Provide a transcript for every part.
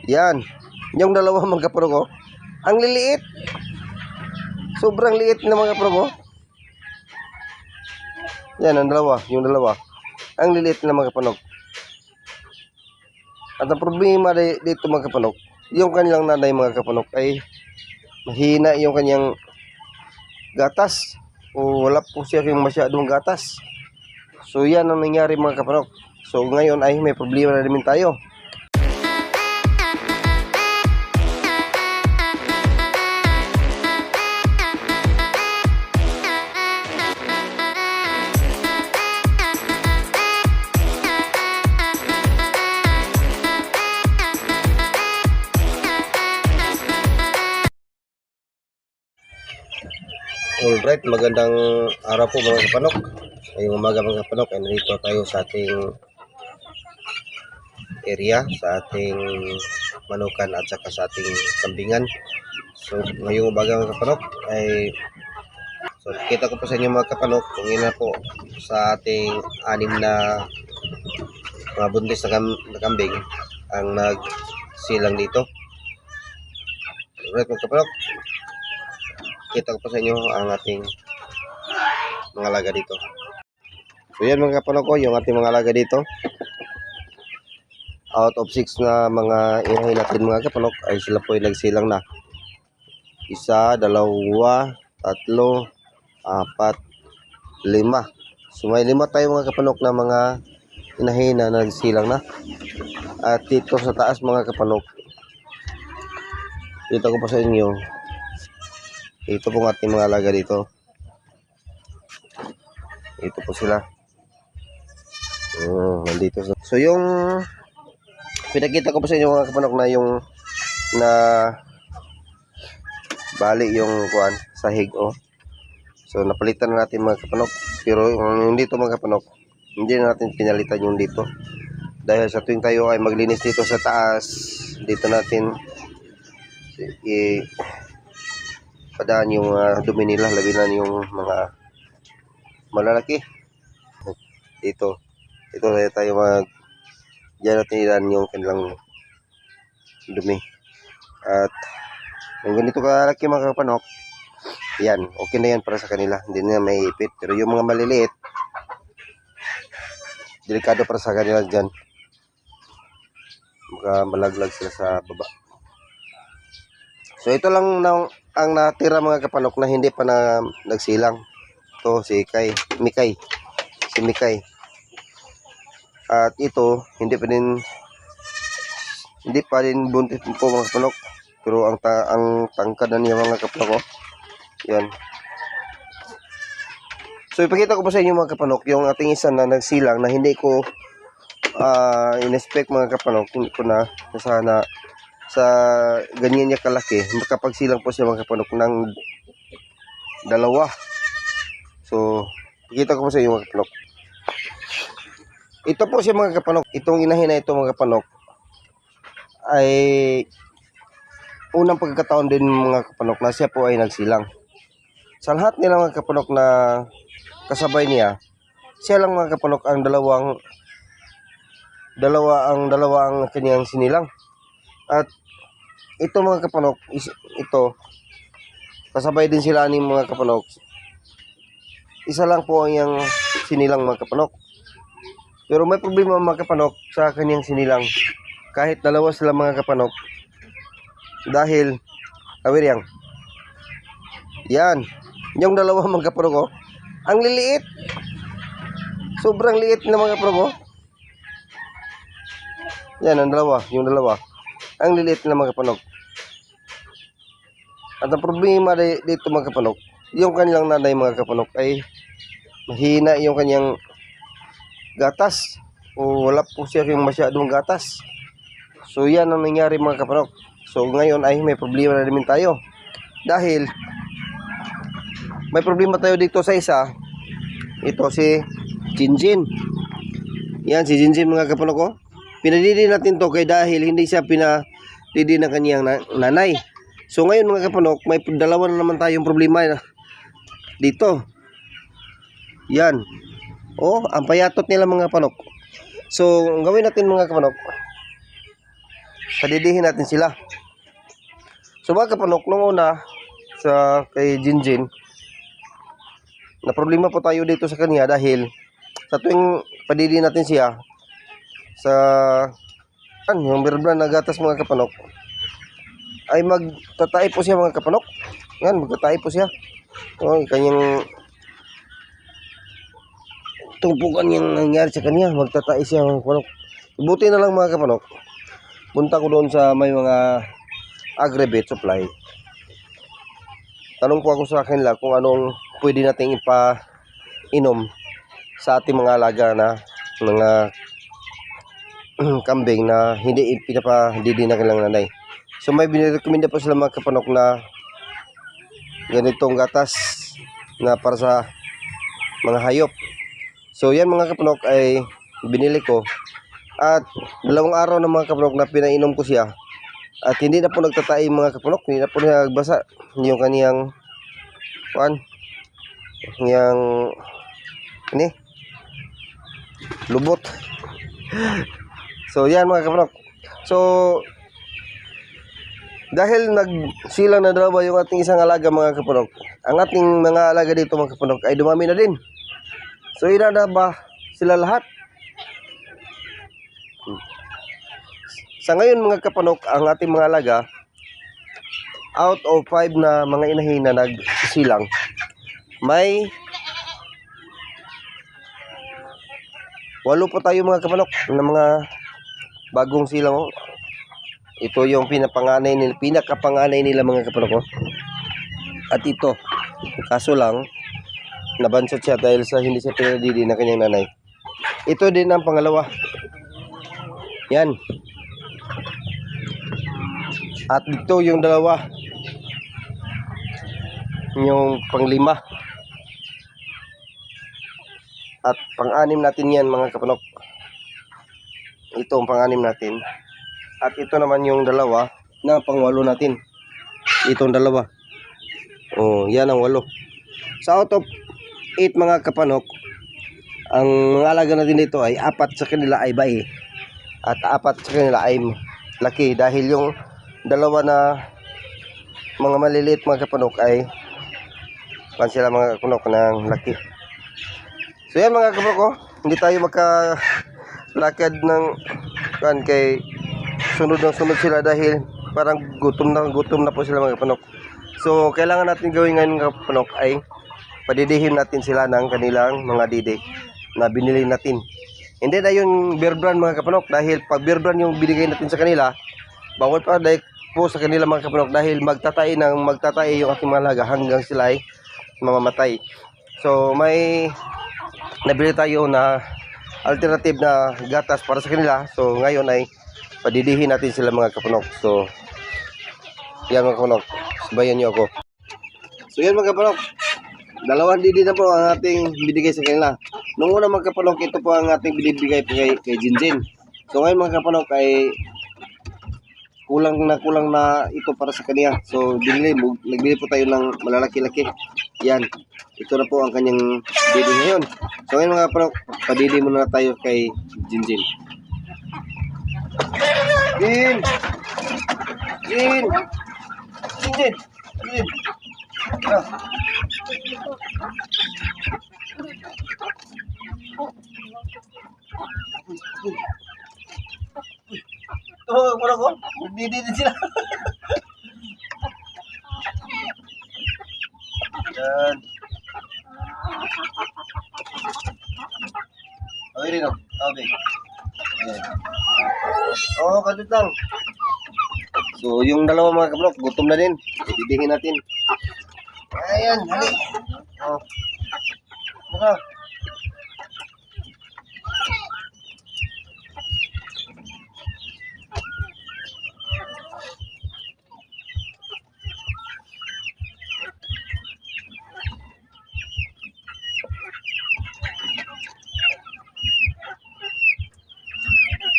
Yan. Yung dalawa mga kapanok, oh. Ang liliit. Sobrang liit na mga kapanok, oh. Yan, ang dalawa. Yung dalawa. Ang liliit na mga kapanok. At ang problema dito mga kapanok, yung kanilang nanay mga kapanok ay mahina yung kanyang gatas. O wala po siya yung masyadong gatas. So yan ang nangyari mga kapanok. So ngayon ay may problema na namin tayo. Alright, magandang araw po mga kapanok. Ngayong umaga mga kapanok ay narito tayo sa ating area, sa ating manukan at saka sa ating kambingan. So ngayong umaga mga kapanok ay kita ko po sa inyo mga kapanok kung ina po sa ating 6 na mga buntis na kambing ang nagsilang dito. Alright mga kapanok, kita ko po sa inyo ang ating mga alaga dito. So yan mga kapanok ko, yung ating mga alaga dito. Out of 6 na mga inahin natin mga kapanok ay sila po ay nagsilang na. 1, 2, 3, 4, 5. So may 5 tayo mga kapanok na mga inahin na nagsilang na. At dito sa taas mga kapanok, dito ko po sa inyo, ito po ang ating mga alaga dito. Ito po sila. Nandito. So yung pinakita ko po sa inyo mga kapanok na yung na bali yung kuan sahig, oh. So napalitan na natin mga kapanok. Pero yung dito mga kapanok, hindi na natin pinalitan yung dito. Dahil sa tuwing tayo ay maglinis dito sa taas, dito natin padaan yung dumi nila, labi na yung mga malalaki dito tayo diyan natin ilan yung kanilang dumi. At yung ganito kalaki mga kapanok, yan, okay na yan para sa kanila, hindi na may ipit. Pero yung mga maliliit, delikado para sa kanila dyan, baka malaglag sila sa baba. So ito lang ang natira mga kapanok na hindi pa na nagsilang. Ito si Mikay. At ito hindi pa din buntis po mga kapanok. Pero ang tangkad na niya mga kapanok, oh. Yan. So ipakita ko po sa inyo mga kapanok yung ating isa na nagsilang na hindi ko in-expect mga kapanok. Hindi ko na sana sa ganyan niya kalaki, makapagsilang po siya mga kapanok ng 2. So kita ko po sa inyo mga kapanok, ito po siya mga kapanok. Itong inahin na ito mga kapanok ay unang pagkakataon din mga kapanok na siya po ay nagsilang. Sa lahat nila mga kapanok na kasabay niya, siya lang mga kapanok ang dalawa ang kanyang sinilang. At ito mga kapanok, ito kasabay din sila ni mga kapanok. Isa lang po ang yung sinilang mga kapanok. Pero may problema mga kapanok sa kanyang sinilang. Kahit 2 sila mga kapanok. Dahil awir yan. Yung 2 mga kapanok, oh. Ang liliit. Sobrang liit na mga kapanok, oh. Yan ang yung dalawa. Ang liliit na mga kapanok. At ang problema dito mga kapanok, yung kanilang nanay mga kapanok ay mahina yung kanyang gatas. O wala po siya yung masyadong gatas. So yan ang nangyari mga kapanok. So ngayon ay may problema na namin tayo. Dahil may problema tayo dito sa isa. Ito si Jinjin. Yan si Jinjin mga kapanok, oh. Pinadidi natin to kay dahil hindi siya pinadidi ng kanyang nanay. So ngayon mga kapanok, may 2 na naman tayong problema dito. Yan. Oh, ang payatot nila mga kapanok. So ang gawin natin mga kapanok, padidihin natin sila. So mga kapanok, nung una sa kay Jinjin, na problema po tayo dito sa kanya dahil sa tuwing padidihin natin siya sa yung berbran na gatas mga kapanok, ay magtatay po siya mga kapanok. Yan, magtatay po siya. O, kanyang tumpukan yung nangyari sa kanya, magtatay siya mga kapanok. Buti na lang mga kapanok, punta ko doon sa may mga Agri-Vet supply. Tanong po ako sa kanila kung anong pwede nating ipainom sa ating mga alaga na mga kambing na hindi pinapadidihin na kanilang nanay. So may binirekomenda po sila mga kapanok na ganitong gatas na para sa mga hayop. So yan mga kapanok ay binili ko. At 2 araw na mga kapanok na pinainom ko siya. At hindi na po nagtatay mga kapanok, hindi na po nagbasa yung kaniyang ini lubot. So yan mga kapanok. So dahil nagsilang na dalawa yung ating isang alaga mga kapanok, ang ating mga alaga dito mga kapanok ay dumami na din. So ina na ba sila lahat? Sa ngayon mga kapanok, ang ating mga alaga, out of 5 na mga inahin na nagsilang, may 8 po tayo mga kapanok na mga bagong silang. Ito yung pinakapanganay nila mga kapanok. At ito, kaso lang, nabansot siya dahil sa hindi siya pinadidi na kanyang nanay. Ito din ang pangalawa. Yan. At dito yung dalawa. Yung pang-5. At pang-6 natin yan mga kapanok. Ito ang pang-6 natin. At ito naman yung dalawa na pang-8 natin. Itong dalawa. Oh, yan ang 8. So out of 8 mga kapanok, ang mga alaga natin dito ay 4 sa kanila ay bae. At 4 sa kanila ay laki dahil yung dalawa na mga maliliit mga kapanok ay sila mga kapanok ng laki. So yan mga kapanok, hindi tayo magkalakad ng kay sunod sila dahil parang gutom na po sila mga kapanok. So kailangan natin gawin ngayon mga kapanok ay padidihin natin sila ng kanilang mga didi na binili natin. Hindi na yung bear brand mga kapanok dahil pag bear brand yung binigay natin sa kanila, bawal pa dahil po sa kanila mga kapanok dahil magtatay yung ating mga alaga hanggang sila ay mamamatay. So may nabili tayo na alternative na gatas para sa kanila. So ngayon ay padidihin natin sila mga kapanok. So yan mga kapanok, sabayan nyo ako. So yan mga kapanok, 2 didi na po ang ating binigay sa kanila. Nung una mga kapanok, ito po ang ating binibigay kay Jinjin. So ngayon mga kapanok ay kulang na ito para sa kanya. So nagbili po tayo ng malalaki-laki. Yan. Ito na po ang kanyang didi ngayon. So ngayon mga kapanok, padidi muna tayo kay Jinjin. Jinjin! Oh, parang ko. Didi din sila. Yan. Okay rin, no? Okay. Ayan. Oh, kadit lang. So, yung dalawa mga kablok, gutom na din. Didihin natin. Ayan, hali. Oh. Maka.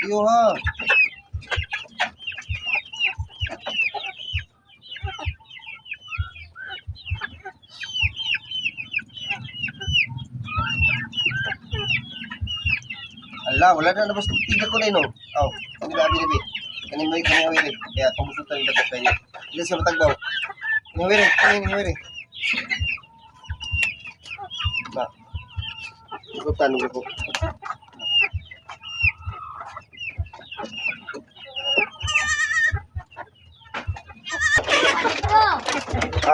Iyo ha. Ala, wala na nabas tiga ko na ino. Oh, ang gabi ni. Kaninoy kanawiri. Kaya pamusutan yung dapat kayo. Hindi siya matagbaw. Kanawiri, kanawiri. Ba. Ikutan ko.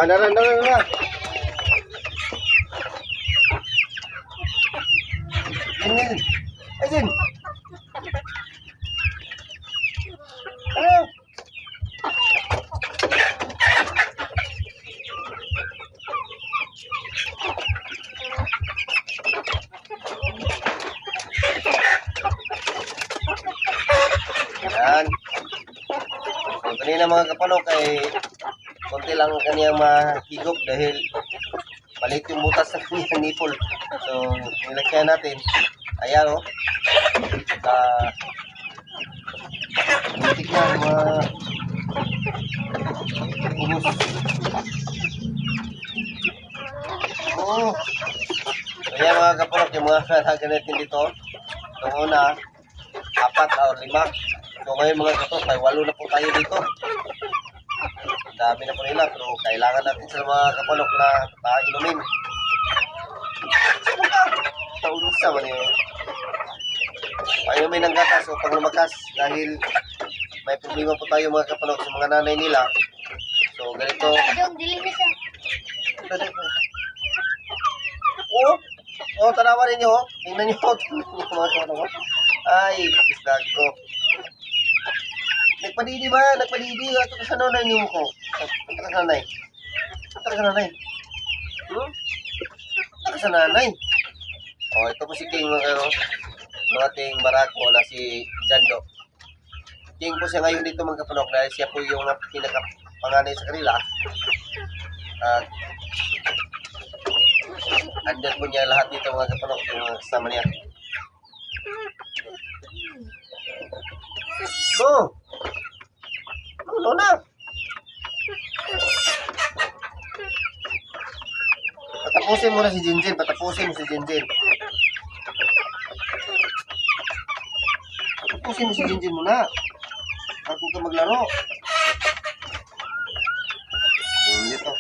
Nara. Ini. Ajin. Ayo. Yan. So, kanina mga kapanok ay konti lang kaniyang mahigop dahil maliit yung butas sa kanyang nipple. So, nilagyan natin. Ayan o. Butik na mga ubus. Oo. So, yan mga kapanok, yung mga halaga natin dito. Itong una, 4 or 5. So, ngayon mga kapanok, ay 8 na po tayo dito. Dami na po nila, pero kailangan natin sa mga kapanok na inumin. Taunsa man yun. Painumin ng gatas o pag lumakas dahil may problema po tayo mga kapanok sa mga nanay nila. So, ganito. Oo, tanawa rin nyo. Tingnan nyo mga kapanok. Ay, isdag ko. Nagpadidi ba? Nagpadidi. Ito ka sa nanay niyo mo ko. Ito ka sa nanay. Ito ka sa nanay. Ito ka sa nanay. O, ito po si King ng ating barako na si Jando. King po siya ngayon dito mga kapanok dahil siya po yung pinakapanganay sa kanila. At andyan po niya lahat dito mga kapanok yung kasama niya. Go! Ano na? Patapusin mo na si Jinjin. Patapusin mo si Jinjin. Patapusin mo si Jinjin muna. Bago ka maglaro. Dito.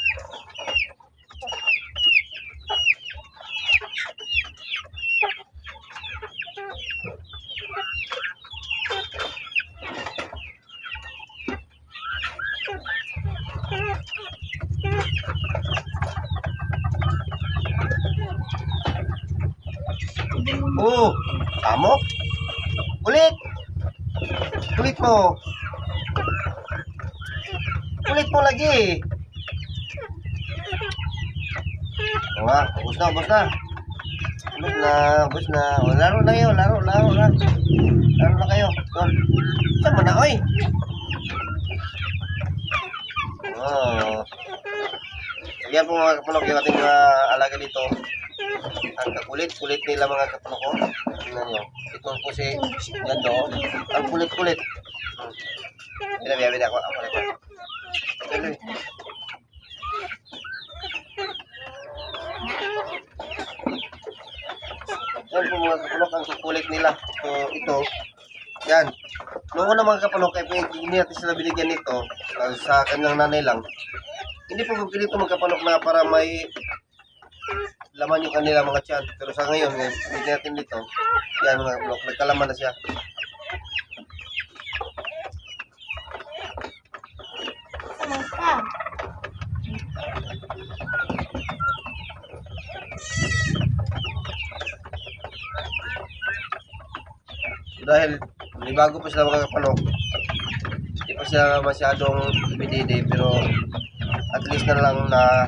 Samok. Kulit. Kulit mo. Kulit mo lagi. Ubus na. Ubus na. O, laro na kayo. Laro na kayo. Saan mo na, oy? Yan po mga kapanok yung ating alaga dito. Ang kulit nila mga kapanok ko. Tingnan nyo. Ito po si Jando. Ang kulit. Bida ako. Yan po mga kapanok ang kulit nila. So ito. Yan. Noong una mga kapanok ay hindi natin sila binigyan nito. Sa kanyang nanay lang. Hindi po ganito mga kapanok na para may laman yung kanila mga tiyan. Pero sa ngayon, binigyan natin dito. Yan mga kapanok. Nagkalaman na siya. Dahil bago pa sila mga kapanok, hindi pa siya masyadong ibididi, pero at least na lang na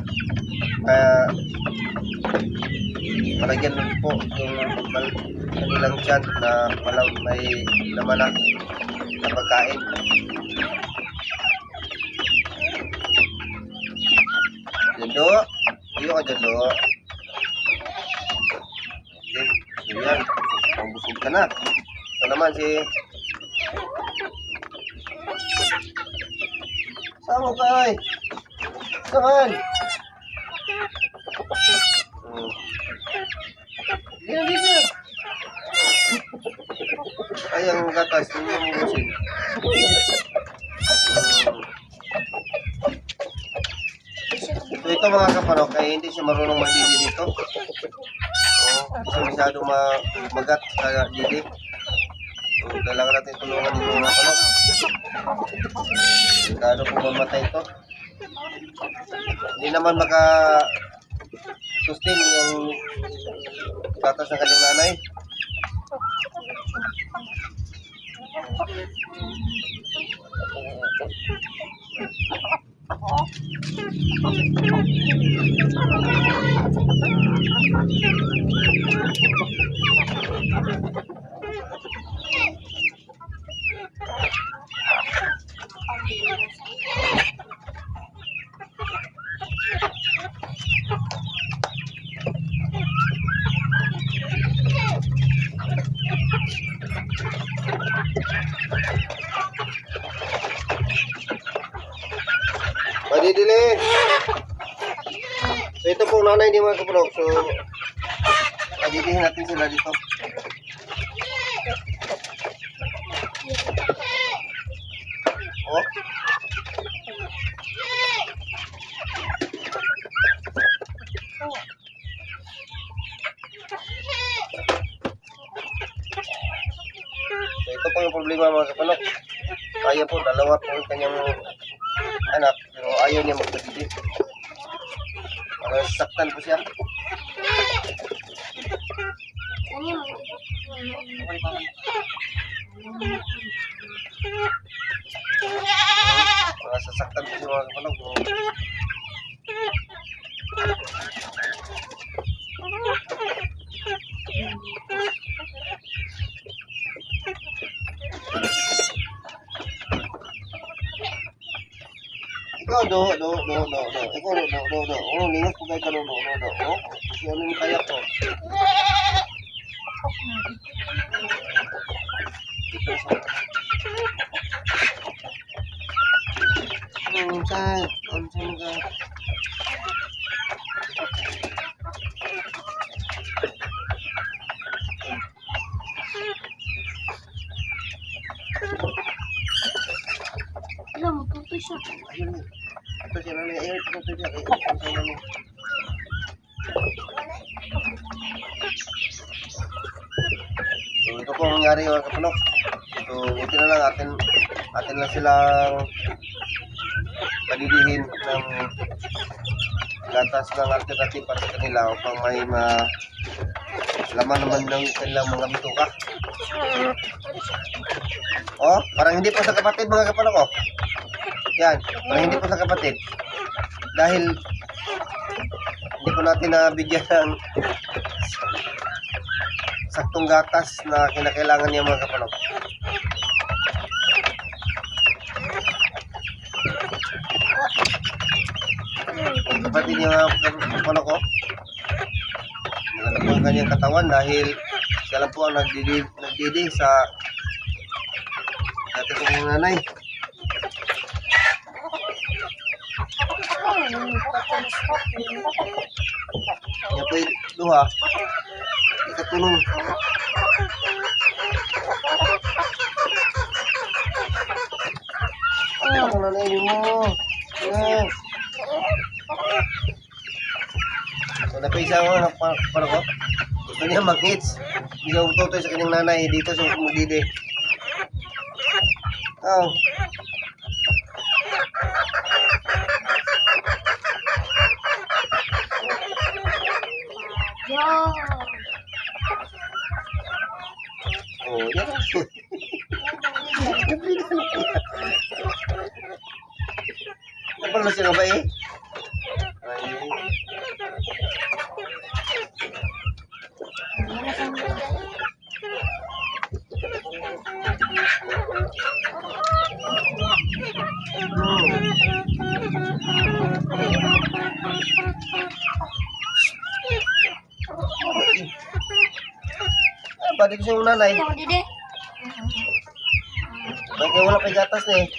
malagyan po yung kanilang tiyan na walang may laman na pagkain. Jando, iyo ka Jando. Okay, so yan, busog ka na. Ito naman si Samo ka ay. Saan? Dito. Ay, ang gatas. Hindi mo gusin. mga kapanok ay hindi siya marunong magdidi dito. Hindi siya masyado magat sa didi. Kailangan natin tulungan dito mga kapanok. Kano po mamatay ito. Hindi naman sustain yung gatas ng kanyang nanay. Padidili. So ito pong nanay ni mga kapanok. So padidilihin natin sila dito. Oh. So ito po yung problema mga kapanok. Kaya po, dalawa po yung kanyang anak, pero ayaw niya magpagigit. Para saktan po siya. Para sasaktan po siya mga kapanok. Ikaw, do. Ikaw, do. Oh, lingat ko kayo ka, do. Oh, kasi ano yung kaya ko. Saan ka? Alam mo, tutoy siya. Ayun. Ito siya nanay. Ayun, ito siya. So, ito po ang nangyari mga kapanok. So, buti na lang atin lang silang palidihin ng gatas ng alternative para sa kanila upang may laman naman ng kanilang mga bituka. Oh, parang hindi po sa kapatid mga kapanok ko. Yan, parang hindi po sa kapatid. Dahil hindi po natin nabigyan ng saktong gatas na kinakailangan niya mga kapanok. Ang kapatid niya mga kapanok ko, nagalap po ang kanyang katawan dahil siya lang po ang nagdidi sa dati kong nanay. Kaya po yung duha, ikatulong. Ako nanay mo. Yan. So napaisa ko na para ko. Gusto niya mag-hits. Hindi siya utotoy sa kanyang nanay. Dito siya magdidi. Oh. Yo. Oh, yan. Napalo siya nga ba eh? Ay. Balik siya yung nanay. Ito, dide. Bakit wala pa gatas na eh.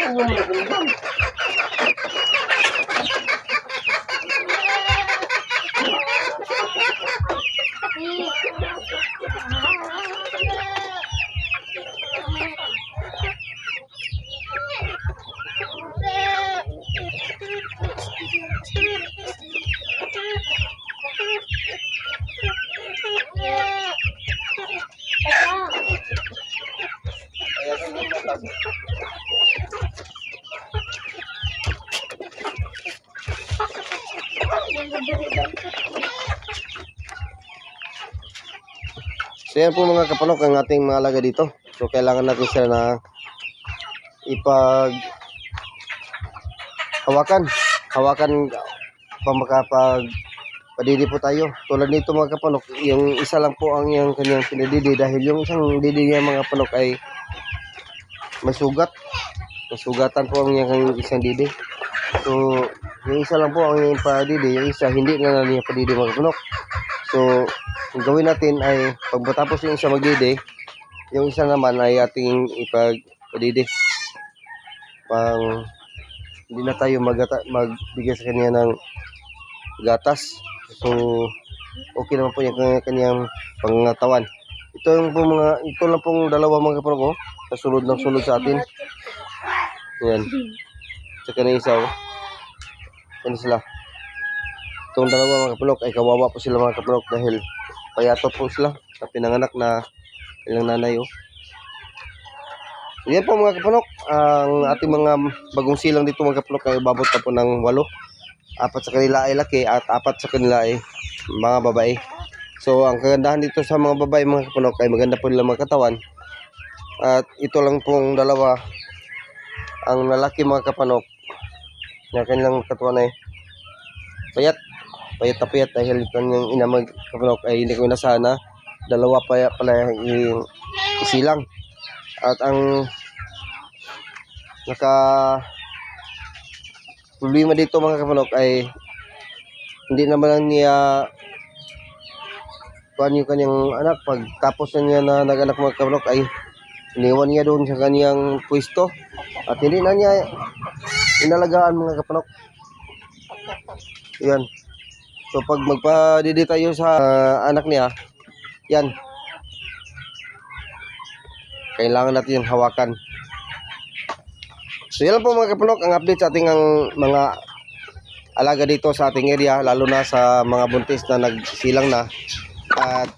yung magandang. So yan po mga kapanok ang ating mga alaga dito. So kailangan natin sila na hawakan pa makapag padidi po tayo. Tulad nito mga kapanok, yung isa lang po ang yung kanyang pinadidi dahil yung isang didi niya mga kapanok ay may sugat. Masugatan po ang yung isang didi. So yung isa lang po ang yung padidi, yung isa hindi na niya padidi mga kapanok. So ang gawin natin ay pagbatapos yung isa magdidi, yung isa naman ay ating ipagpadidi. Pang hindi na tayo magbigay sa kanya ng gatas. So okay naman po yung kanyang pangatawan. Ito lang pong dalawa mga kapanok, kasunod ng sunod sa atin. Yan. Tsaka na isa, yan sila. Itong dalawa mga kapanok ay kawawa po sila mga kapanok dahil payatot po sila sa pinanganak na ilang nanay. So yan po mga kapanok, ang ating mga bagong silang dito mga kapanok ay babot na po ng 8. 4 sa kanila ay laki at 4 sa kanila ay mga babae. So ang kagandahan dito sa mga babae mga kapanok ay maganda po nila mga katawan. At ito lang pong dalawa ang lalaki mga kapanok na kanilang katawan ay payat na payat dahil kanyang ina mga kapanok ay hindi ko inasahan na dalawa pala yung isilang. At ang problema dito mga kapanok ay hindi naman niya kuhan yung kanyang anak. Pagtapos na niya na nag-anak mga kapanok ay iniwan niya doon sa kanyang pwesto at hindi na niya inalagaan mga kapanok. Yan. So pag magpadidi tayo sa anak niya, yan, kailangan natin yung hawakan. So yan po mga kapanok ang update sa ating mga alaga dito sa ating area, lalo na sa mga buntis na nagsilang na. At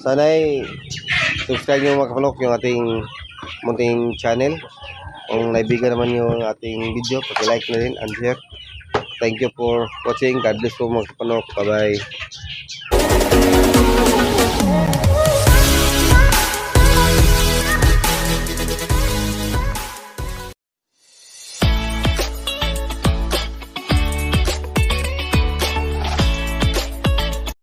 sana'y subscribe nyo mga kapanok yung ating munting channel. Kung naibigan naman yung ating video, pag-like na rin and share. Thank you for watching. God bless po mga kapanok. Bye bye.